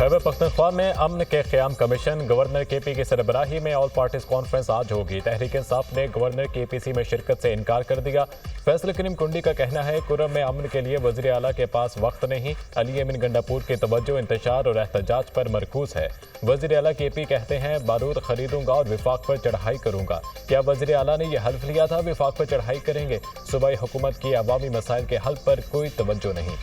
खैबर पख्तूनख्वा में अमन के क़याम commission governor KP की सरबराही में ऑल पार्टीज कॉन्फ्रेंस आज होगी। तहरीक इंसाफ ने गवर्नर KPC में शिरकत से इनकार कर दिया। फैसल करीम कुंडी का कहना है कुर्रम में अमन के लिए वज़ीर आला के पास वक्त नहीं। अली अमीन गंडापुर की तवज्जो इंतशार और एहतजाज पर मरकूज है। वज़ीर आला KP कहते हैं बारूद खरीदूंगा और विफाक पर चढ़ाई करूंगा। क्या वज़ीर आला ने यह हल्फ लिया था विफाक पर चढ़ाई करेंगे? सूबाई हुकूमत की अवामी मसाइल के हल पर कोई तवज्जो नहीं।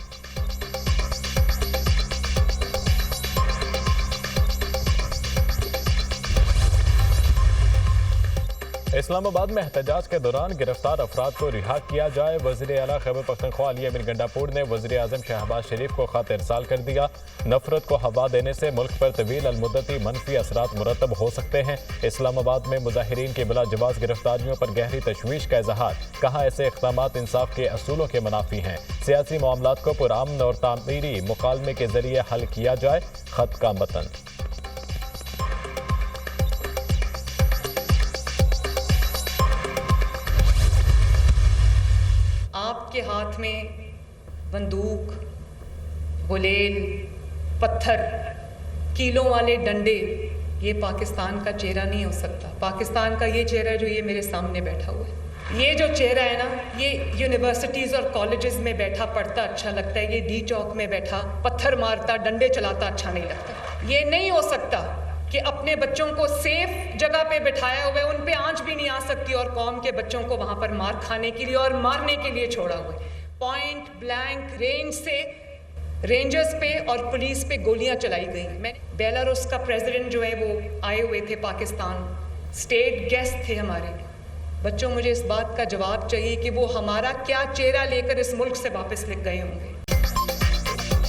इस्लामाबाद में एहतजाज के दौरान गिरफ्तार अफराद को रिहा किया जाए। वज़ीर आला खैबर पख्तूनख्वा अली अमीन गंडापुर ने वज़ीर आज़म शहबाज शरीफ को खत इरसाल कर दिया। नफरत को हवा देने से मुल्क पर तवील अलमुद्दती मनफी असरात मुरतब हो सकते हैं। इस्लामाबाद में मुजाहिरीन की बिला जवाज़ गिरफ्तारियों पर गहरी तशवीश का इजहार। कहा ऐसे इक़दामात इंसाफ के असूलों के मुनाफी हैं। सियासी मामलात को पुरअमन और तामीरी मुकालमे के जरिए हल किया जाए। खत का मतन। आपके हाथ में बंदूक, गुलेल, पत्थर, कीलों वाले डंडे, ये पाकिस्तान का चेहरा नहीं हो सकता। पाकिस्तान का ये चेहरा जो ये मेरे सामने बैठा हुआ है, ये जो चेहरा है ना, ये यूनिवर्सिटीज़ और कॉलेजेस में बैठा पढ़ता अच्छा लगता है। ये डी चौक में बैठा पत्थर मारता, डंडे चलाता अच्छा नहीं लगता। ये नहीं हो सकता कि अपने बच्चों को सेफ जगह पे बिठाया हुआ है, उन पे आंच भी नहीं आ सकती और कौम के बच्चों को वहां पर मार खाने के लिए और मारने के लिए छोड़ा हुआ है। पॉइंट ब्लैंक रेंज से रेंजर्स पे और पुलिस पे गोलियां चलाई गई। मैंने बेलारूस का प्रेसिडेंट जो है वो आए हुए थे पाकिस्तान, स्टेट गेस्ट थे हमारे। बच्चों, मुझे इस बात का जवाब चाहिए कि वो हमारा क्या चेहरा लेकर इस मुल्क से वापस लिख गए होंगे।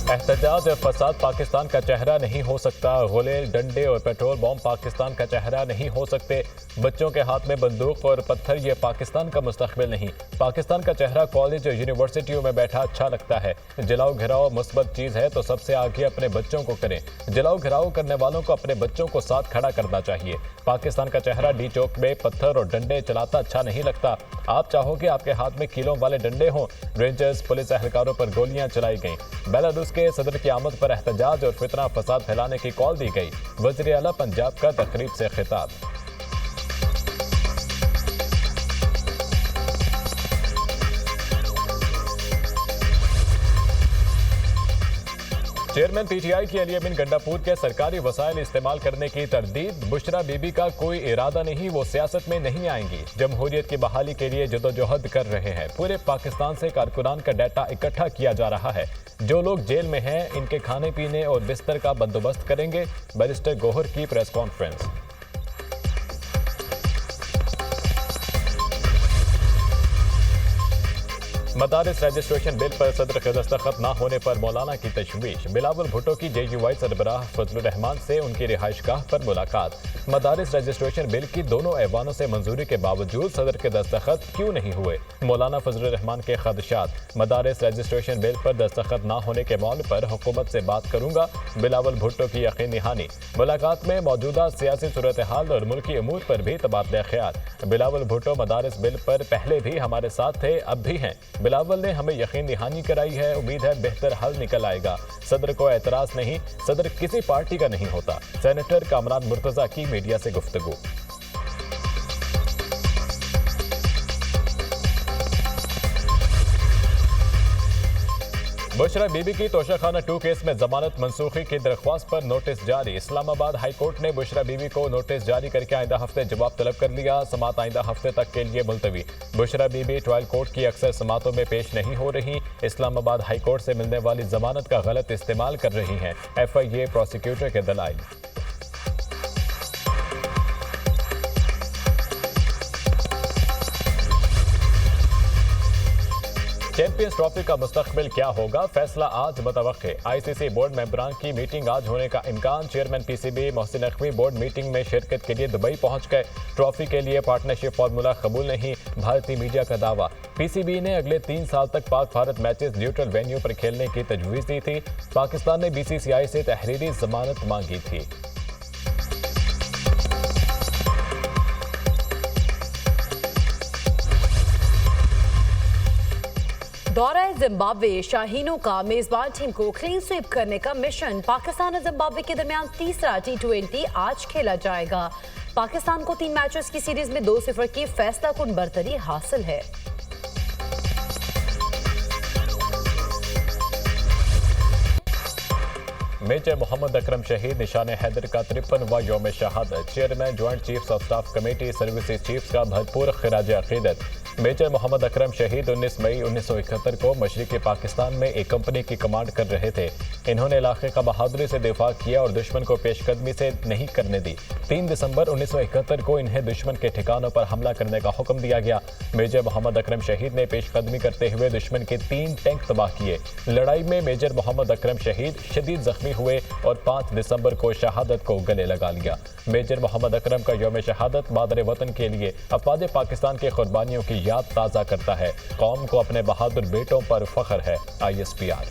एहतजाज और फसाद पाकिस्तान का चेहरा नहीं हो सकता। गुलेल, डंडे और पेट्रोल बॉम्ब पाकिस्तान का चेहरा नहीं हो सकते। बच्चों के हाथ में बंदूक और पत्थर ये पाकिस्तान का मुस्तकबिल नहीं। पाकिस्तान का चेहरा कॉलेज और यूनिवर्सिटियों में बैठा अच्छा लगता है। जलाओ घिराओ मुस्बत चीज़ है तो सबसे आगे अपने बच्चों को करें। जलाओ घिराओ करने वालों को अपने बच्चों को साथ खड़ा करना चाहिए। पाकिस्तान का चेहरा डी चौक में पत्थर और डंडे चलाता अच्छा नहीं लगता। आप चाहोगे आपके हाथ में कीलों वाले डंडे हों। रेंजर्स पुलिस एहलकारों पर गोलियां चलाई गईं। बेलारूस के सदर की आमद पर एहतजाज और फितना फसाद फैलाने की कॉल दी गई। वज़ीर आला पंजाब का तकरीब से खिताब। चेयरमैन PTI की अली अमीन गंडापुर के सरकारी वसाइल इस्तेमाल करने की तरदीद। बुशरा बीबी का कोई इरादा नहीं, वो सियासत में नहीं आएंगी। जमहूरियत की बहाली के लिए जदोजहद कर रहे हैं। पूरे पाकिस्तान से कारकुनान का डाटा इकट्ठा किया जा रहा है। जो लोग जेल में हैं इनके खाने पीने और बिस्तर का बंदोबस्त करेंगे। बैरिस्टर गोहर की प्रेस कॉन्फ्रेंस। मदारिस रजिस्ट्रेशन बिल पर सदर के दस्तखत न होने पर मौलाना की तशवीश। बिलावल भुट्टो की JUI सरबराह फजलुर रहमान से उनकी रिहाइशगाह पर मुलाकात। मदारिस रजिस्ट्रेशन बिल की दोनों ऐवानों से मंजूरी के बावजूद सदर के दस्तखत क्यों नहीं हुए? मौलाना फजलुर रहमान के खदशात। मदारिस रजिस्ट्रेशन बिल पर दस्तखत न होने के मौल पर हुकूमत से बात करूंगा। बिलावल भुट्टो की यकीन दहानी। मुलाकात में मौजूदा सियासी सूरत हाल और मुल्की अमूर पर भी तबादला ख्याल। बिलावल भुट्टो मदारिस बिल पर पहले भी हमारे साथ थे, अब भी हैं। बिलावल ने हमें यकीन दहानी कराई है। उम्मीद है बेहतर हल निकल आएगा। सदर को एतराज नहीं, सदर किसी पार्टी का नहीं होता। सेनेटर कामरान मुर्तजा की मीडिया से गुफ्तगू। बुशरा बीबी की तोशाखाना 2 केस में जमानत मंसूखी की दरख्वास्त पर नोटिस जारी। इस्लामाबाद हाई कोर्ट ने बुशरा बीबी को नोटिस जारी करके आइंदा हफ्ते जवाब तलब कर लिया। समात आइंदा हफ्ते तक के लिए मुलतवी। बुशरा बीबी ट्रायल कोर्ट की अक्सर समातों में पेश नहीं हो रही। इस्लामाबाद हाई कोर्ट से मिलने वाली जमानत का गलत इस्तेमाल कर रही हैं। FIA प्रोसिक्यूटर के दलाइल। चैंपियंस ट्रॉफी का मुस्तकबिल क्या होगा? फैसला आज मुतवक्के। ICC बोर्ड मेंबरान की मीटिंग आज होने का इम्कान। Chairman PCB Mohsin Naqvi board meeting में शिरकत के लिए दुबई पहुंच गए। ट्रॉफी के लिए पार्टनरशिप फार्मूला कबूल नहीं, भारतीय मीडिया का दावा। PCB ने अगले 3 साल तक Pak Bharat matches neutral venue पर खेलने की तजवीज़ दी थी। पाकिस्तान ने BCCI से तहरीरी जमानत मांगी थी। दौरा जिम्बाब्वे, शाहीनों का मेजबान टीम को क्लीन स्वीप करने का मिशन। पाकिस्तान और जिम्बाब्वे के दरमियान तीसरा T20 आज खेला जाएगा। पाकिस्तान को 3 मैचेस की सीरीज में 2-0 की फैसलाकुन बरतरी हासिल है। मेजर मोहम्मद अकरम शहीद निशान हैदर का 53वां यौम शहादत। Chairman joint chiefs of staff committee services chiefs का भरपूर खिराज अकीदत। मेजर मोहम्मद अकरम शहीद 19 मई 1971 को मशरिकी पाकिस्तान में एक कंपनी की कमांड कर रहे थे। इन्होंने इलाके का बहादुरी से दिफा किया और दुश्मन को पेशकदमी से नहीं करने दी। 3 दिसंबर 1971 को इन्हें दुश्मन के ठिकानों पर हमला करने का हुक्म दिया गया। मेजर मोहम्मद अकरम शहीद ने पेशकदमी करते हुए दुश्मन के 3 टैंक तबाह किए। लड़ाई में मेजर मोहम्मद अकरम शहीद शदीद जख्मी हुए और 5 दिसंबर को शहादत को गले लगा लिया। मेजर मोहम्मद अकरम का यौम शहादत मादर वतन के लिए अफवाज पाकिस्तान की कुर्बानियों की याद ताज़ा करता है। कौम को अपने बहादुर बेटों पर फख्र है। ISPR।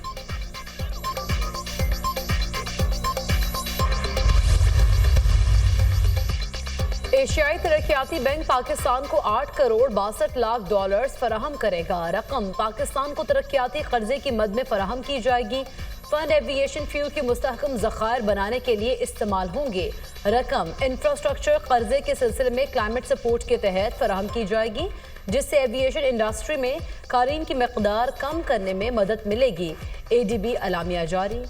एशियाई तरक्याती बैंक पाकिस्तान को $8 करोड़ 62 लाख फराहम करेगा। रकम पाकिस्तान को तरक्याती कर्जे की मद में फराहम की जाएगी। फंड एविएशन फ्यूल के मुस्तहकम ज़खायर बनाने के लिए इस्तेमाल होंगे। रकम इंफ्रास्ट्रक्चर कर्जे के सिलसिले में क्लाइमेट सपोर्ट के तहत फराहम की जाएगी, जिससे एविएशन इंडस्ट्री में कारीन की मकदार कम करने में मदद मिलेगी। ADB अलामिया जारी।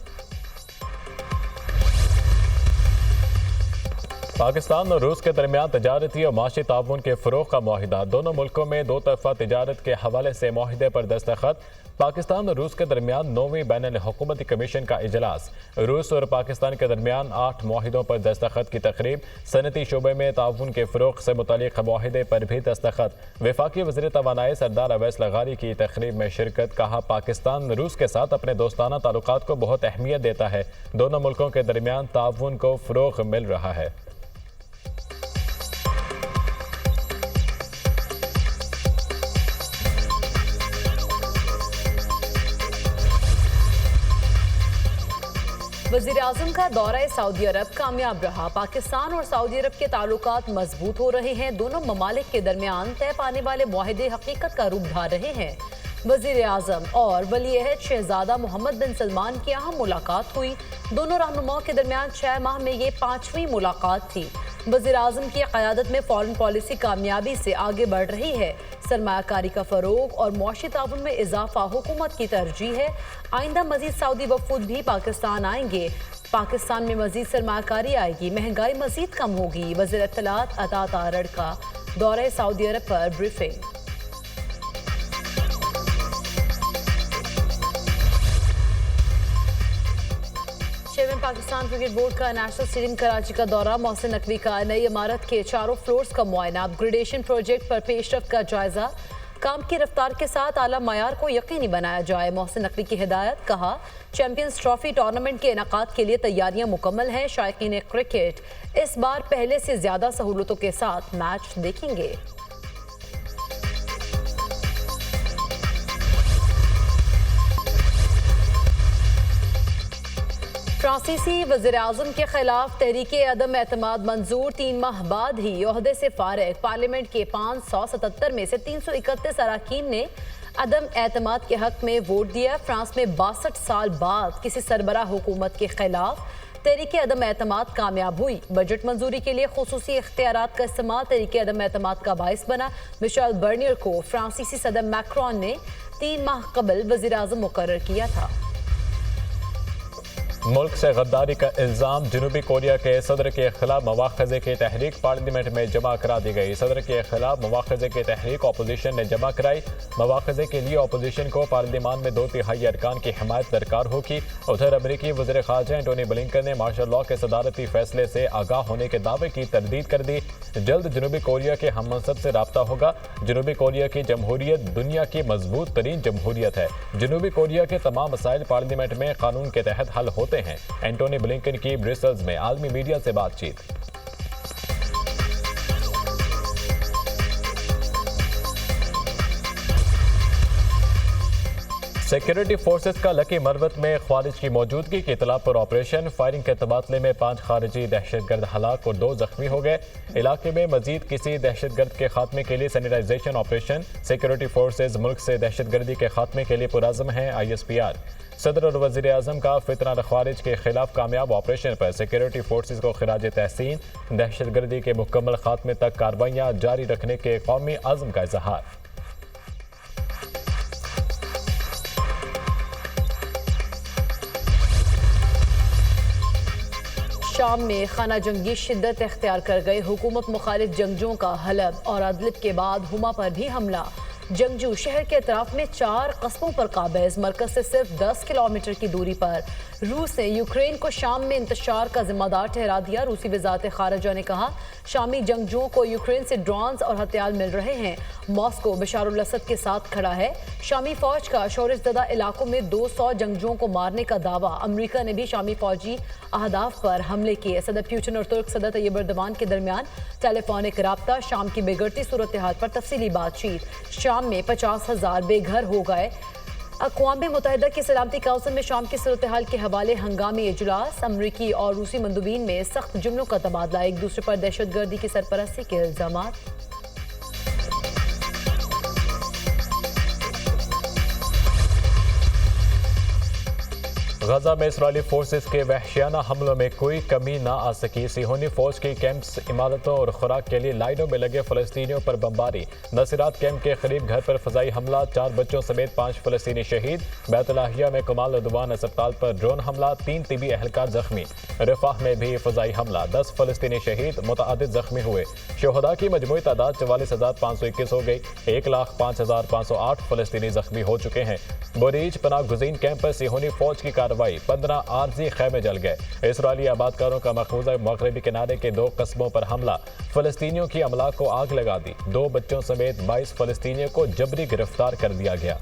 पाकिस्तान और रूस के दरमियान तजारती और माशी ताउन के फ़रोग़ का मुआहिदा। दोनों मुल्कों में 2 तरफ़ा तजारत के हवाले से मुआहिदे पर दस्तखत। पाकिस्तान और रूस के दरमियान 9वीं बैनुल हुकूमती कमीशन का इजलास। रूस और पाकिस्तान के दरमियान 8 मुआहिदों पर दस्तखत की तकरीब। सनती शोबे में ताउन के फ़रोग़ से मुतालिक मुआहिदे पर भी दस्तखत। वफाकी वज़ीर तवानाई सरदार अवैस लगारी की तकरीब में शिरकत। कहा, पाकिस्तान रूस के साथ अपने दोस्ताना ताल्लुकात को बहुत अहमियत देता है। दोनों मुल्कों के दरमियान ताउन को फ़रोग़ मिल रहा है। वज़ीर-ए-आज़म का दौरा सऊदी अरब कामयाब रहा। पाकिस्तान और सऊदी अरब के ताल्लुकात मजबूत हो रहे हैं। दोनों ममालिक के दरमियान तय पाने वाले मुआहिदे हकीकत का रूप धार रहे हैं। वज़ीर-ए-आज़म और वली-ए-अहद शहजादा मोहम्मद बिन सलमान की अहम मुलाकात हुई। दोनों रहनुमाओं के दरमियान 6 माह में ये 5वीं मुलाकात थी। वज़ीर-ए-आज़म की क़यादत में फ़ॉरेन पॉलिसी कामयाबी से आगे बढ़ रही है। सरमायाकारी का फ़रोग़ और मुआशी ताउन में इजाफा हुकूमत की तरजीह है। आइंदा मज़ीद सऊदी वफ़ूद भी पाकिस्तान आएंगे। पाकिस्तान में मज़ीद सरमायाकारी आएगी, महंगाई मज़ीद कम होगी। वज़ीर इत्तलात अता तारड़ का दौरे सऊदी अरब पर briefing. Chairman Pakistan cricket board का नेशनल स्टेडियम कराची का दौरा। मोहसिन नकवी का नई इमारत के 4 फ्लोर्स का मुआयना। अपग्रेडेशन प्रोजेक्ट पर पेशरफ्त का जायजा। काम की रफ्तार के साथ आला मयार को यकीनी बनाया जाए। मोहसिन नकवी की हिदायत। कहा, चैंपियंस ट्रॉफी टूर्नामेंट के इनेकाद के लिए तैयारियां मुकम्मल हैं। शायकीन क्रिकेट इस बार पहले से ज्यादा सहूलतों के साथ मैच देखेंगे। फ्रांसीसी वज़ीर-ए-आज़म के खिलाफ तहरीके अदम एतमाद मंजूर। 3 माह बाद ही ओहदे से फारिग। पार्लियामेंट के 577 में से 331 अरकान ने अदम एतमाद के हक में वोट दिया। फ्रांस में 62 साल बाद किसी सरबरा हुकूमत के खिलाफ तहरीके अदम एतमाद कामयाब हुई। बजट मंजूरी के लिए खुसूसी इख्तियारात का इस्तेमाल तहरीके अदम एतमाद का बाइस बना। मिशेल बर्नियर को फ्रांसीसी सदर मैक्रोन ने 3 माह कबल वज़ीर-ए-आज़म मुकर्रर किया था। मुल्क से गद्दारी का इल्ज़ाम। जनूबी कोरिया के सदर के खिलाफ मवाख़ज़े की तहरीक पार्लियामेंट में जमा करा दी गई। सदर के खिलाफ मवाख़ज़े की तहरीक अपोजिशन ने जमा कराई। मवाख़ज़े के लिए अपोजिशन को पार्लियामान में 2/3 अरकान की हिमायत दरकार होगी। उधर अमरीकी वज़ीर ख़ारजा एंटोनी ब्लिंकन ने मार्शल लॉ के सदारती फैसले से आगाह होने के दावे की तरदीद कर दी। जल्द जनूबी कोरिया के हम मनसब से रब्ता होगा। जनूबी कोरिया की जमहूरियत दुनिया की मजबूत तरीन जमहूरियत है। जनूबी कोरिया के तमाम मसाइल पार्लियामेंट में कानून के तहत हल होते हैं। एंटोनी ब्लिंकन की ब्रसेल्स में आलमी मीडिया से बातचीत। सिक्योरिटी फोर्सेस का लकी मरवत में खारिज की मौजूदगी की इतला पर ऑपरेशन। फायरिंग के तबादले में 5 खारिजी दहशतगर्द हलाक और 2 जख्मी हो गए। इलाके में मजीद किसी दहशतगर्द के खात्मे के लिए सैनिटाइजेशन ऑपरेशन। सिक्योरिटी फोर्सेस मुल्क से दहशतगर्दी के खात्मे के लिए पुरज़म हैं। ISPR सदर और वज़ीर आज़म का फितना खारिज के खिलाफ कामयाब ऑपरेशन पर सिक्योरिटी फोर्सेस को खिराज तहसीन। दहशतगर्दी के मुकम्मल खात्मे तक कार्रवाइयाँ जारी रखने के कौमी अज़्म का इज़हार। शाम में खाना जंगी शिद्दत इख्तियार कर गए हुकूमत मुखालिफ जंगजुओं का हलब और अदलिब के बाद हुमा पर भी हमला। जंगजू शहर के अतराफ में 4 कस्बों पर काबिज। मरकज से सिर्फ 10 किलोमीटर की दूरी पर रूस ने यूक्रेन को शाम में इंतशार का जिम्मेदार ठहरा दिया। रूसी वज़ारत खारजा ने कहा शामी जंगजुओं को यूक्रेन से ड्रोन्स और हथियार मिल रहे हैं। मॉस्को बशारुल असद के साथ खड़ा है। शामी फौज का शोरशज़दा इलाकों में 200 जंगजुओं को मारने का दावा। अमरीका ने भी शामी फौजी अहदाफ पर हमले किए। सदर पुतिन और तुर्क सदर तैयब एर्दोगान के दरमियान टेलीफोनिक रब्ता। शाम की बिगड़ती सूरत हाल पर तफसीली बातचीत। शाम में 50,000 बेघर हो गए। अक़वाम मुत्तहिदा की सलामती काउंसिल में शाम की सूरत हाल के हवाले हंगामी इजलास। अमरीकी और रूसी मंदूबीन में सख्त जुमलों का तबादला। एक दूसरे पर दहशतगर्दी की सरपरस्ती के इल्जामात। गजा में इसराइली फोर्सेस के वहशियाना हमलों में कोई कमी ना आ सकी। सिहोनी फौज की कैंप्स, इमारतों और खुराक के लिए लाइनों में लगे फ़लस्तीनियों पर बमबारी। नसीरात कैंप के करीब घर पर फ़ज़ाई हमला। 4 बच्चों समेत 5 फ़लस्तीनी शहीद। बैतुल्लाहिया में कमाल उद्वान अस्पताल पर ड्रोन हमला। 3 तिबी एहलकार जख्मी। रफ़ाह में भी फ़ज़ाई हमला। 10 फ़लस्तीनी शहीद, मुतअद्दिद जख्मी हुए। शुहदा की मजमूई तादाद 44,521 हो गई। 1,05,508 फ़लस्तीनी जख्मी हो चुके हैं। बुरीज पनाह गुज़ीन कैंप पर सिहोनी फौज की कार्रवाई। 15 आरजी खैमे जल गए। इसराइली आबादकारों का मकबूजा मगरबी किनारे के 2 कस्बों पर हमला। फ़लस्तीनियों की अमला को आग लगा दी। 2 बच्चों समेत 22 फ़लस्तीनियों को जबरी गिरफ्तार कर दिया गया।